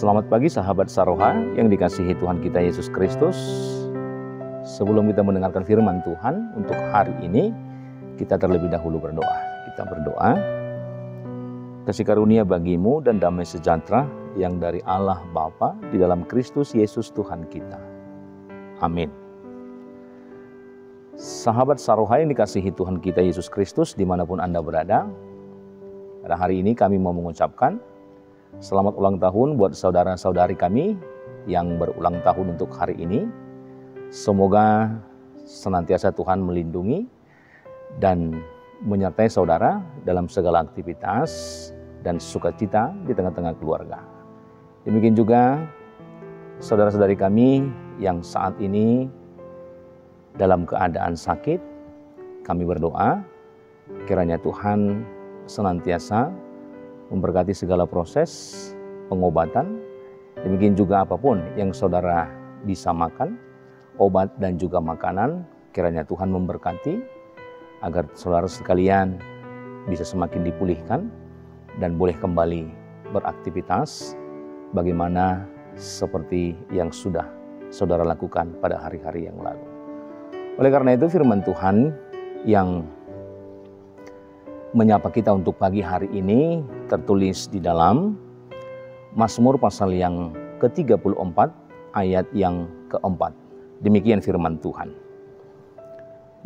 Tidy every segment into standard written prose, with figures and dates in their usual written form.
Selamat pagi sahabat Saroha yang dikasihi Tuhan kita Yesus Kristus. Sebelum kita mendengarkan firman Tuhan untuk hari ini, kita terlebih dahulu berdoa. Kita berdoa, kasih karunia bagimu dan damai sejahtera yang dari Allah Bapa di dalam Kristus Yesus Tuhan kita. Amin. Sahabat Saroha yang dikasihi Tuhan kita Yesus Kristus dimanapun Anda berada, pada hari ini kami mau mengucapkan selamat ulang tahun buat saudara-saudari kami yang berulang tahun untuk hari ini. Semoga senantiasa Tuhan melindungi dan menyertai saudara dalam segala aktivitas dan sukacita di tengah-tengah keluarga. Demikian juga saudara-saudari kami yang saat ini dalam keadaan sakit, kami berdoa kiranya Tuhan senantiasa memberkati segala proses pengobatan. Demikian juga apapun yang saudara bisa makan, obat dan juga makanan, kiranya Tuhan memberkati agar saudara sekalian bisa semakin dipulihkan dan boleh kembali beraktivitas bagaimana seperti yang sudah saudara lakukan pada hari-hari yang lalu. Oleh karena itu firman Tuhan yang menyapa kita untuk pagi hari ini tertulis di dalam Mazmur pasal yang ke-34 ayat yang keempat. Demikian firman Tuhan.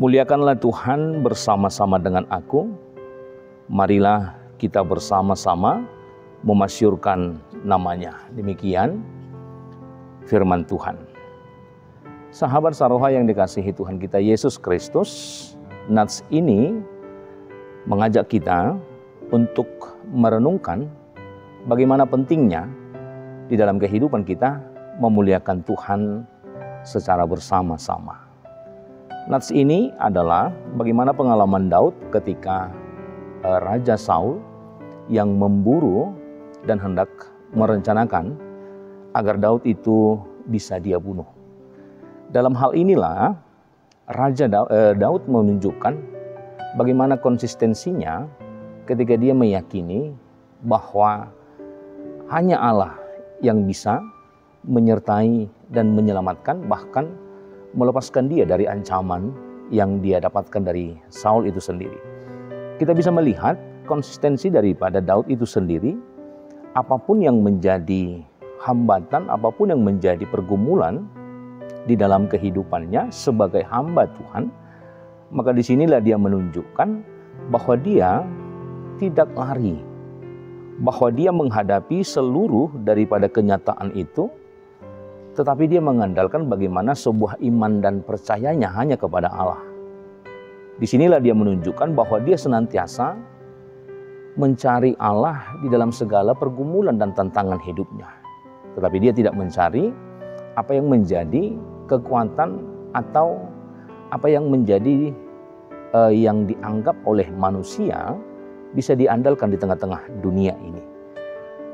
Muliakanlah Tuhan bersama-sama dengan aku, marilah kita bersama-sama memasyurkan namanya. Demikian firman Tuhan. Sahabat Saroha yang dikasihi Tuhan kita Yesus Kristus, nats ini mengajak kita untuk merenungkan bagaimana pentingnya di dalam kehidupan kita memuliakan Tuhan secara bersama-sama. Nats ini adalah bagaimana pengalaman Daud ketika Raja Saul yang memburu dan hendak merencanakan agar Daud itu bisa dia bunuh. Dalam hal inilah Raja Daud menunjukkan bagaimana konsistensinya ketika dia meyakini bahwa hanya Allah yang bisa menyertai dan menyelamatkan, bahkan melepaskan dia dari ancaman yang dia dapatkan dari Saul itu sendiri. Kita bisa melihat konsistensi daripada Daud itu sendiri. Apapun yang menjadi hambatan, apapun yang menjadi pergumulan di dalam kehidupannya sebagai hamba Tuhan, maka disinilah dia menunjukkan bahwa dia tidak lari, bahwa dia menghadapi seluruh daripada kenyataan itu, tetapi dia mengandalkan bagaimana sebuah iman dan percayanya hanya kepada Allah. Disinilah dia menunjukkan bahwa dia senantiasa mencari Allah di dalam segala pergumulan dan tantangan hidupnya. Tetapi dia tidak mencari apa yang menjadi kekuatan atau apa yang menjadi yang dianggap oleh manusia bisa diandalkan di tengah-tengah dunia ini.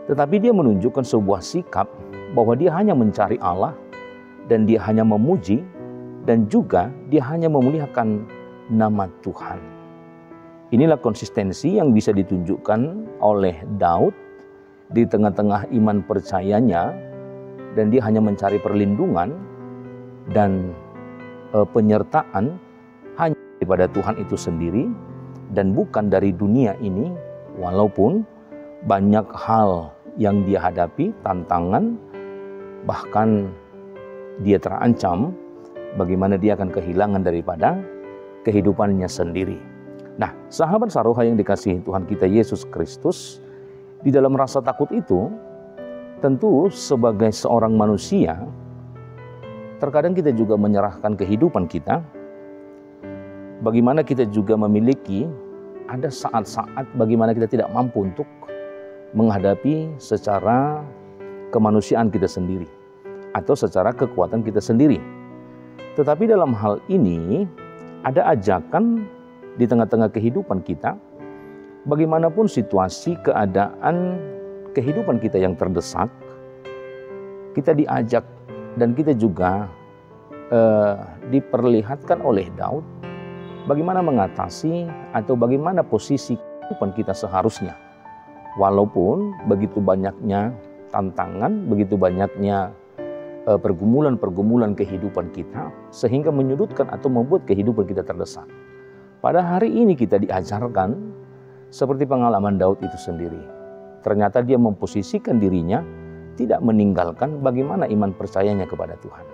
Tetapi dia menunjukkan sebuah sikap bahwa dia hanya mencari Allah dan dia hanya memuji dan juga dia hanya memuliakan nama Tuhan. Inilah konsistensi yang bisa ditunjukkan oleh Daud di tengah-tengah iman percayanya, dan dia hanya mencari perlindungan dan penyertaan hanya daripada Tuhan itu sendiri dan bukan dari dunia ini, walaupun banyak hal yang dia hadapi, tantangan, bahkan dia terancam bagaimana dia akan kehilangan daripada kehidupannya sendiri. Nah, sahabat Saroha yang dikasihi Tuhan kita Yesus Kristus, di dalam rasa takut itu, tentu sebagai seorang manusia, terkadang kita juga menyerahkan kehidupan kita. Bagaimana kita juga memiliki ada saat-saat bagaimana kita tidak mampu untuk menghadapi secara kemanusiaan kita sendiri atau secara kekuatan kita sendiri. Tetapi dalam hal ini ada ajakan di tengah-tengah kehidupan kita, bagaimanapun situasi keadaan kehidupan kita yang terdesak, kita diajak dan kita juga diperlihatkan oleh Daud bagaimana mengatasi atau bagaimana posisi kehidupan kita seharusnya. Walaupun begitu banyaknya tantangan, begitu banyaknya pergumulan-pergumulan kehidupan kita, sehingga menyudutkan atau membuat kehidupan kita terdesak. Pada hari ini kita diajarkan seperti pengalaman Daud itu sendiri. Ternyata dia memposisikan dirinya tidak meninggalkan bagaimana iman percayanya kepada Tuhan.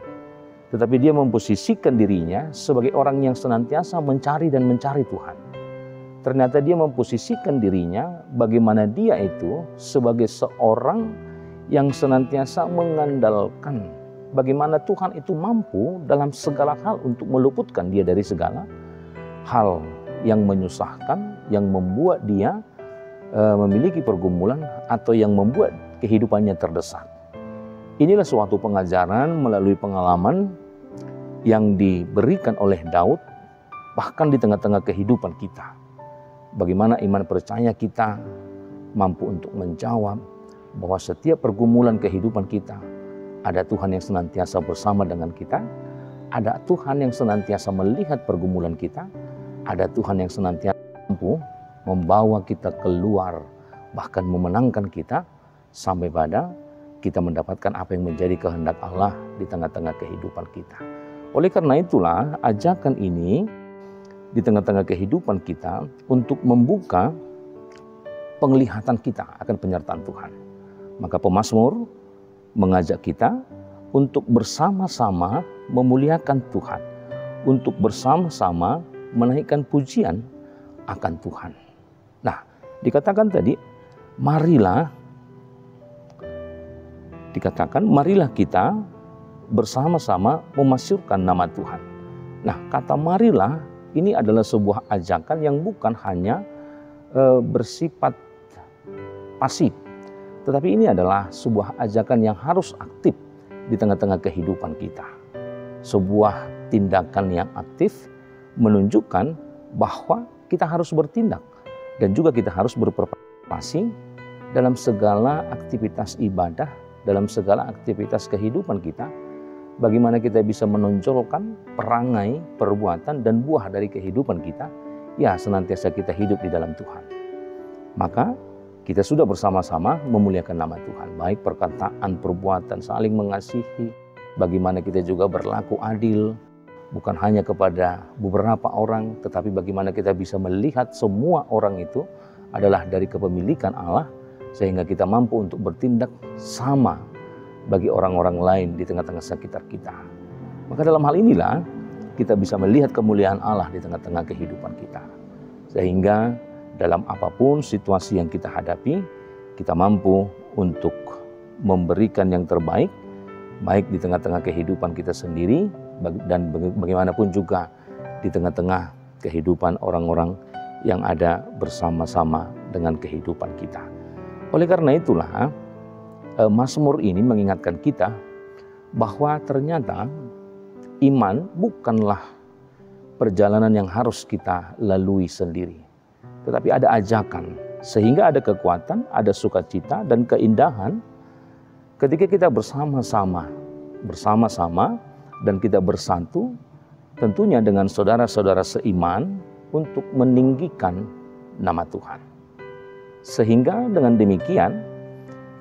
Tetapi dia memposisikan dirinya sebagai orang yang senantiasa mencari dan mencari Tuhan. Ternyata dia memposisikan dirinya bagaimana dia itu sebagai seorang yang senantiasa mengandalkan bagaimana Tuhan itu mampu dalam segala hal untuk meluputkan dia dari segala hal yang menyusahkan, yang membuat dia memiliki pergumulan atau yang membuat kehidupannya terdesak. Inilah suatu pengajaran melalui pengalaman yang diberikan oleh Daud bahkan di tengah-tengah kehidupan kita. Bagaimana iman percaya kita mampu untuk menjawab bahwa setiap pergumulan kehidupan kita ada Tuhan yang senantiasa bersama dengan kita, ada Tuhan yang senantiasa melihat pergumulan kita, ada Tuhan yang senantiasa mampu membawa kita keluar, bahkan memenangkan kita sampai pada kita mendapatkan apa yang menjadi kehendak Allah di tengah-tengah kehidupan kita. Oleh karena itulah ajakan ini di tengah-tengah kehidupan kita untuk membuka penglihatan kita akan penyertaan Tuhan. Maka pemazmur mengajak kita untuk bersama-sama memuliakan Tuhan, untuk bersama-sama menaikkan pujian akan Tuhan. Nah, dikatakan tadi, marilah kita bersama-sama memasyurkan nama Tuhan. Nah, kata marilah ini adalah sebuah ajakan yang bukan hanya bersifat pasif, tetapi ini adalah sebuah ajakan yang harus aktif di tengah-tengah kehidupan kita. Sebuah tindakan yang aktif menunjukkan bahwa kita harus bertindak dan juga kita harus berpartisipasi dalam segala aktivitas ibadah, dalam segala aktivitas kehidupan kita. Bagaimana kita bisa menonjolkan perangai, perbuatan, dan buah dari kehidupan kita, ya senantiasa kita hidup di dalam Tuhan. Maka kita sudah bersama-sama memuliakan nama Tuhan, baik perkataan, perbuatan, saling mengasihi, bagaimana kita juga berlaku adil, bukan hanya kepada beberapa orang, tetapi bagaimana kita bisa melihat semua orang itu adalah dari kepemilikan Allah, sehingga kita mampu untuk bertindak sama bagi orang-orang lain di tengah-tengah sekitar kita. Maka dalam hal inilah kita bisa melihat kemuliaan Allah di tengah-tengah kehidupan kita. Sehingga dalam apapun situasi yang kita hadapi, kita mampu untuk memberikan yang terbaik, baik di tengah-tengah kehidupan kita sendiri, dan bagaimanapun juga di tengah-tengah kehidupan orang-orang yang ada bersama-sama dengan kehidupan kita. Oleh karena itulah, Mazmur ini mengingatkan kita bahwa ternyata iman bukanlah perjalanan yang harus kita lalui sendiri, tetapi ada ajakan, sehingga ada kekuatan, ada sukacita dan keindahan ketika kita bersama-sama dan kita bersatu, tentunya dengan saudara-saudara seiman untuk meninggikan nama Tuhan. Sehingga dengan demikian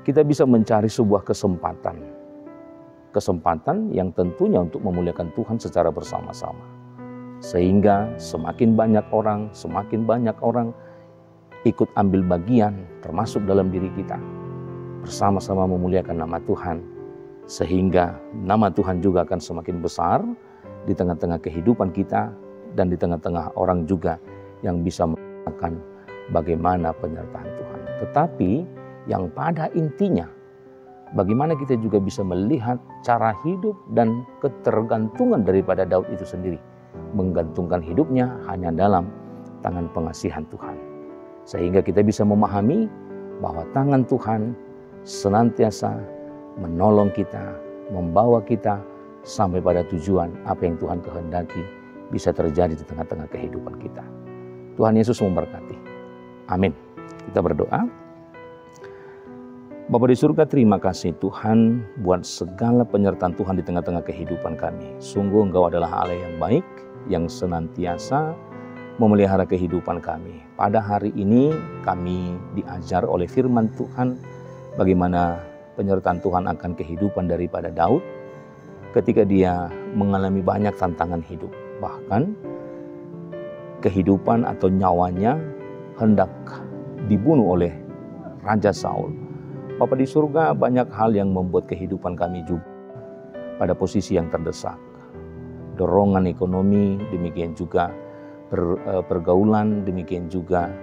kita bisa mencari sebuah kesempatan yang tentunya untuk memuliakan Tuhan secara bersama-sama. Sehingga semakin banyak orang ikut ambil bagian termasuk dalam diri kita, bersama-sama memuliakan nama Tuhan, sehingga nama Tuhan juga akan semakin besar di tengah-tengah kehidupan kita dan di tengah-tengah orang juga yang bisa merasakan bagaimana penyertaan Tuhan. Tetapi yang pada intinya, bagaimana kita juga bisa melihat cara hidup dan ketergantungan daripada Daud itu sendiri, menggantungkan hidupnya hanya dalam tangan pengasihan Tuhan. Sehingga kita bisa memahami bahwa tangan Tuhan senantiasa menolong kita, membawa kita sampai pada tujuan apa yang Tuhan kehendaki bisa terjadi di tengah-tengah kehidupan kita. Tuhan Yesus memberkati. Amin. Kita berdoa. Bapa di surga, terima kasih Tuhan buat segala penyertaan Tuhan di tengah-tengah kehidupan kami. Sungguh Engkau adalah Allah yang baik, yang senantiasa memelihara kehidupan kami. Pada hari ini kami diajar oleh firman Tuhan bagaimana penyertaan Tuhan akan kehidupan daripada Daud ketika dia mengalami banyak tantangan hidup. Bahkan kehidupan atau nyawanya hendak dibunuh oleh Raja Saul. Bapa di surga, banyak hal yang membuat kehidupan kami juga pada posisi yang terdesak. Dorongan ekonomi, demikian juga pergaulan, demikian juga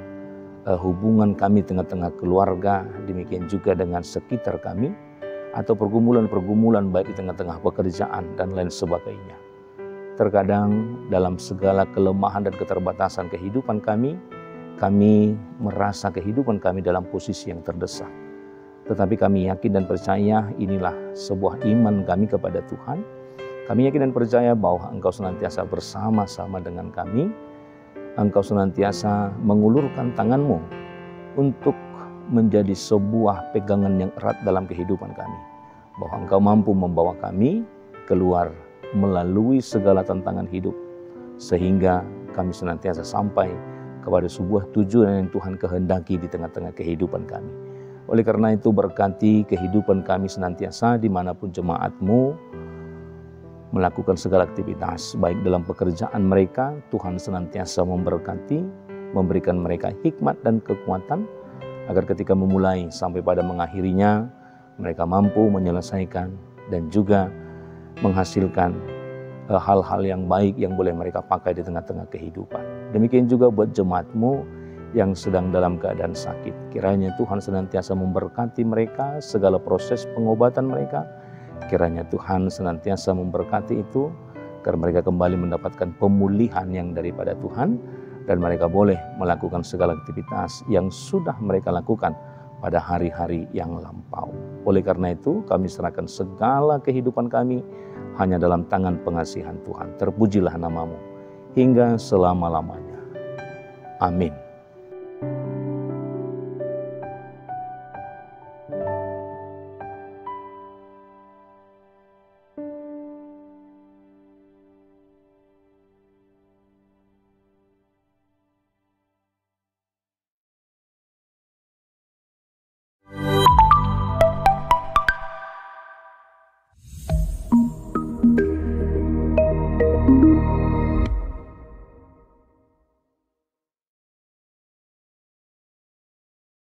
hubungan kami tengah-tengah keluarga, demikian juga dengan sekitar kami, atau pergumulan-pergumulan baik di tengah-tengah pekerjaan dan lain sebagainya. Terkadang dalam segala kelemahan dan keterbatasan kehidupan kami merasa kehidupan kami dalam posisi yang terdesak. Tetapi kami yakin dan percaya inilah sebuah iman kami kepada Tuhan. Kami yakin dan percaya bahwa Engkau senantiasa bersama-sama dengan kami. Engkau senantiasa mengulurkan tangan-Mu untuk menjadi sebuah pegangan yang erat dalam kehidupan kami. Bahwa Engkau mampu membawa kami keluar melalui segala tantangan hidup. Sehingga kami senantiasa sampai kepada sebuah tujuan yang Tuhan kehendaki di tengah-tengah kehidupan kami. Oleh karena itu berkati kehidupan kami senantiasa dimanapun jemaat-Mu melakukan segala aktivitas, baik dalam pekerjaan mereka, Tuhan senantiasa memberkati, memberikan mereka hikmat dan kekuatan, agar ketika memulai sampai pada mengakhirinya, mereka mampu menyelesaikan dan juga menghasilkan hal-hal yang baik yang boleh mereka pakai di tengah-tengah kehidupan. Demikian juga buat jemaat-Mu yang sedang dalam keadaan sakit. Kiranya Tuhan senantiasa memberkati mereka, segala proses pengobatan mereka. Kiranya Tuhan senantiasa memberkati itu, agar mereka kembali mendapatkan pemulihan yang daripada Tuhan, dan mereka boleh melakukan segala aktivitas yang sudah mereka lakukan pada hari-hari yang lampau. Oleh karena itu, kami serahkan segala kehidupan kami hanya dalam tangan pengasihan Tuhan. Terpujilah nama-Mu hingga selama-lamanya. Amin.